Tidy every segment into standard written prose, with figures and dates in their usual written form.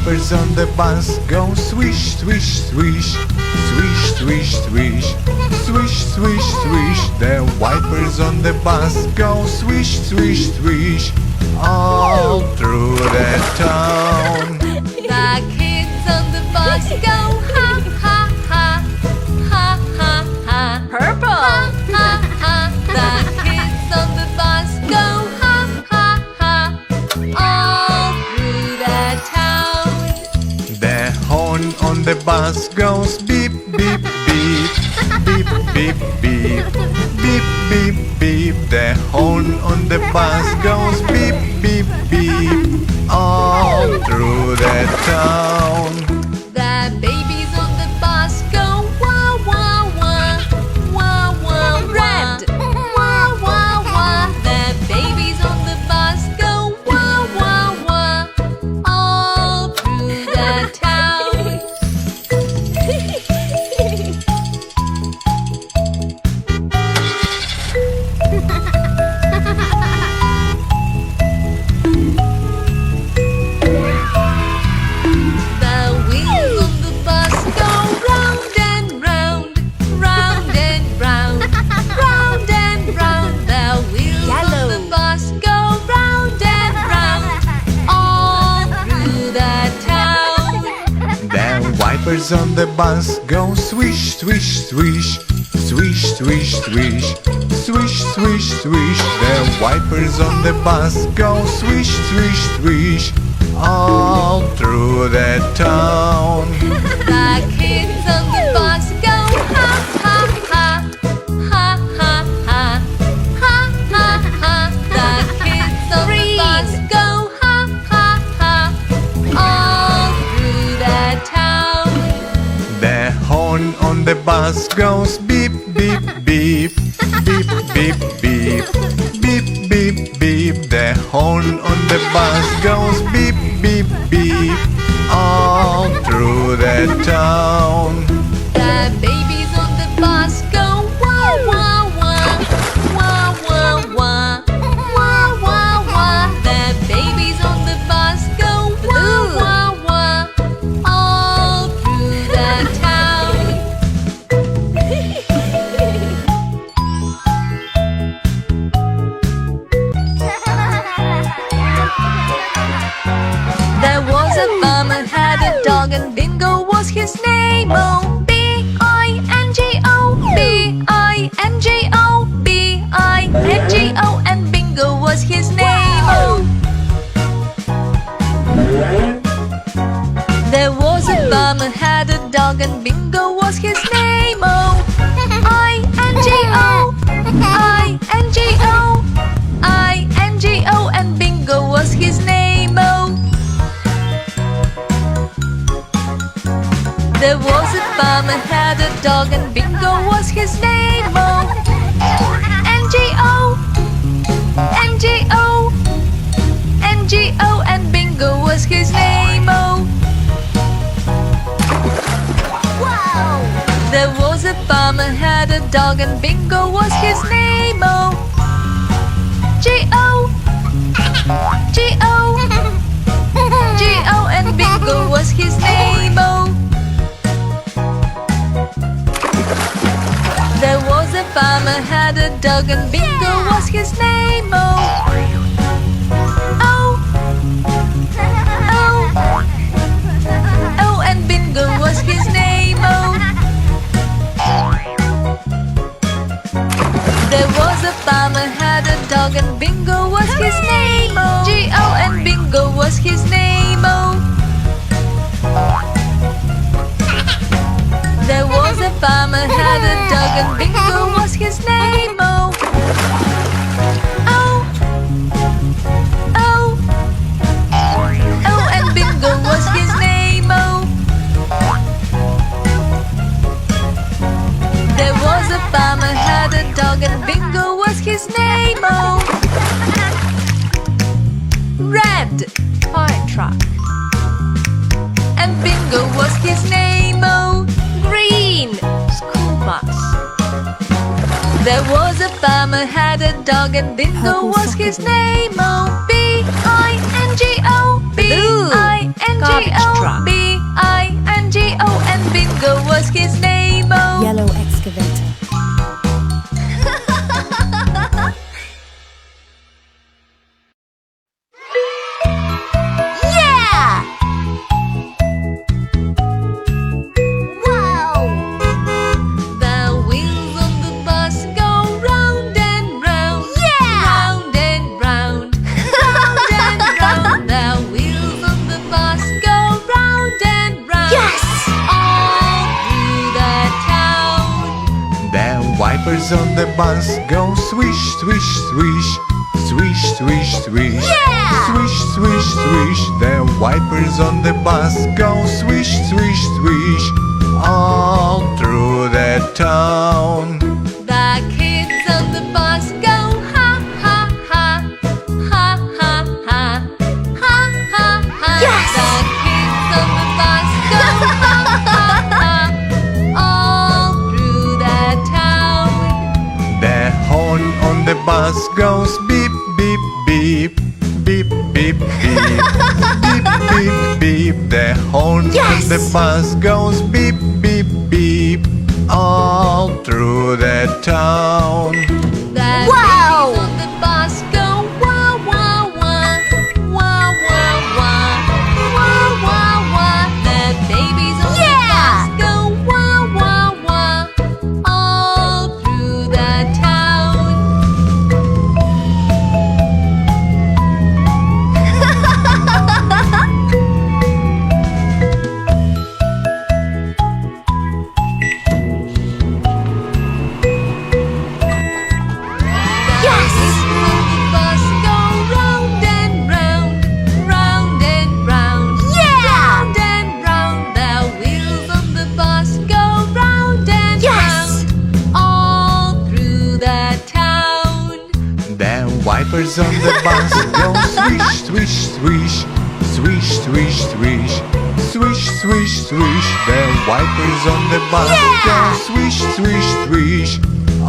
wipers on the bus go swish, swish, swish. Swish, swish, swish. Swish, swish, swish. The wipers on the bus go swish, swish, swish. All through the town. The kids on the bus go ha ha ha. Ha ha ha. Purple. Ha ha ha. The kids on the bus go ha ha ha. All through the town. The horn on the bus goes beep, beep, beep. Beep, beep, beep. Beep, beep, beep. The horn on the bus goes beep, beep, beep. All through the town. The babies on the bus go wah wah wah. Wah wah wah. Red. Wah wah wah. The babies on the bus go wah wah wah. All through the town. The wheels on the bus go round and round, round and round, round and round. The wheels on the bus go round and round, all through the town. The wipers on the bus go swish, swish, swish. Swish, swish, swish. Swish, swish, swish. The wipers on the bus go swish, swish, swish. All through the town. The kids on the bus go ha ha ha. Ha ha ha. Ha ha ha. The kids on the bus go ha ha ha. All through the town. The horn on the bus goes beep, beep, beep. Beep, beep, beep. Beep, beep, beep. The horn on the bus goes beep, beep, beep. All through the town. The babies on the bus go wah wah wah. Wah wah wah. Wah wah wah. The babies on the bus go wah wah wah. All through the town. There was a farmer had a dog and Bingo was his name. Oh, B-I-N-G-O, B-I-N-G-O, B-I-N-G-O, and Bingo was his name. Oh. There was a farmer had a dog and Bingo was his name. Oh, I-N-G-O, I-N-G-O, I-N-G-O, and Bingo was his name. Oh. There was a farmer had a dog and Bingo was his name. Oh, N-G-O, N-G-O, N-G-O, and Bingo was his name. Oh. Wow. There was a farmer had a dog and Bingo was his name. Oh, G-O, G-O, G-O, and Bingo was his name. Oh. There was a farmer had a dog and Bingo was his name. Oh, oh, oh, oh, and Bingo was his name. Oh. There was a farmer had a dog and Bingo was his name. Oh, G-O, and Bingo was his name. Oh. There was a farmer had a dog and Bingo was his name. Oh, oh, oh, oh, and Bingo was his name. Oh. There was a farmer had a dog and Bingo was his name. Oh. Red fire truck, and Bingo was his name. Oh. Green school bus. There was a farmer had a dog and Bingo was his name. Oh, B-I-N-G-O, B-I-N-G-O. garbage truck. B-I-N-G-O, and Bingo was his name. Oh. Yellow excavator. Yeah! Wow! The wheels on the bus go round and round. Yeah! Round and round. Round and round. The wheels on the bus go round and round. Yes! All through the town. The wipers on the bus go swish, swish, swish. Swish, swish, swish. Yeah! Swish, swish, swish. The wipers on the bus go swish, swish, swish. All through the town. The kids on the bus go ha ha ha. Ha ha ha. Ha ha ha. Yes! The kids on the bus go ha ha ha. All through the town. The horn on the bus goes beep, beep, beep. Beep, beep, beep. Beep, beep, beep. The horn on Yes! the bus goes beep, beep, beep. All through the town. The Wow! babies on the bus go wah wah wah. Wah wah wah. Wah wah wah. The babies on the bus go wah wah wah. All through the town. Yes! The bus go round and round, round and round. Yeah! Round and round. The wheels on the bus go round and Yes! round. All through the town. The wipers on the bus go swish, swish, swish. Swish, swish, swish. Swish, swish, swish. The wipers on the bus go swish, swish, swish.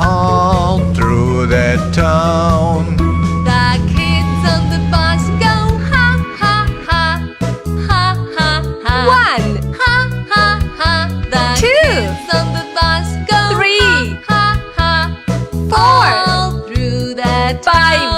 All through the town. The kids on the bus go ha ha ha. Ha ha ha. 1, Ha ha ha. The 2, kids on the bus go 3, ha ha ha. 4, All through the town. 5,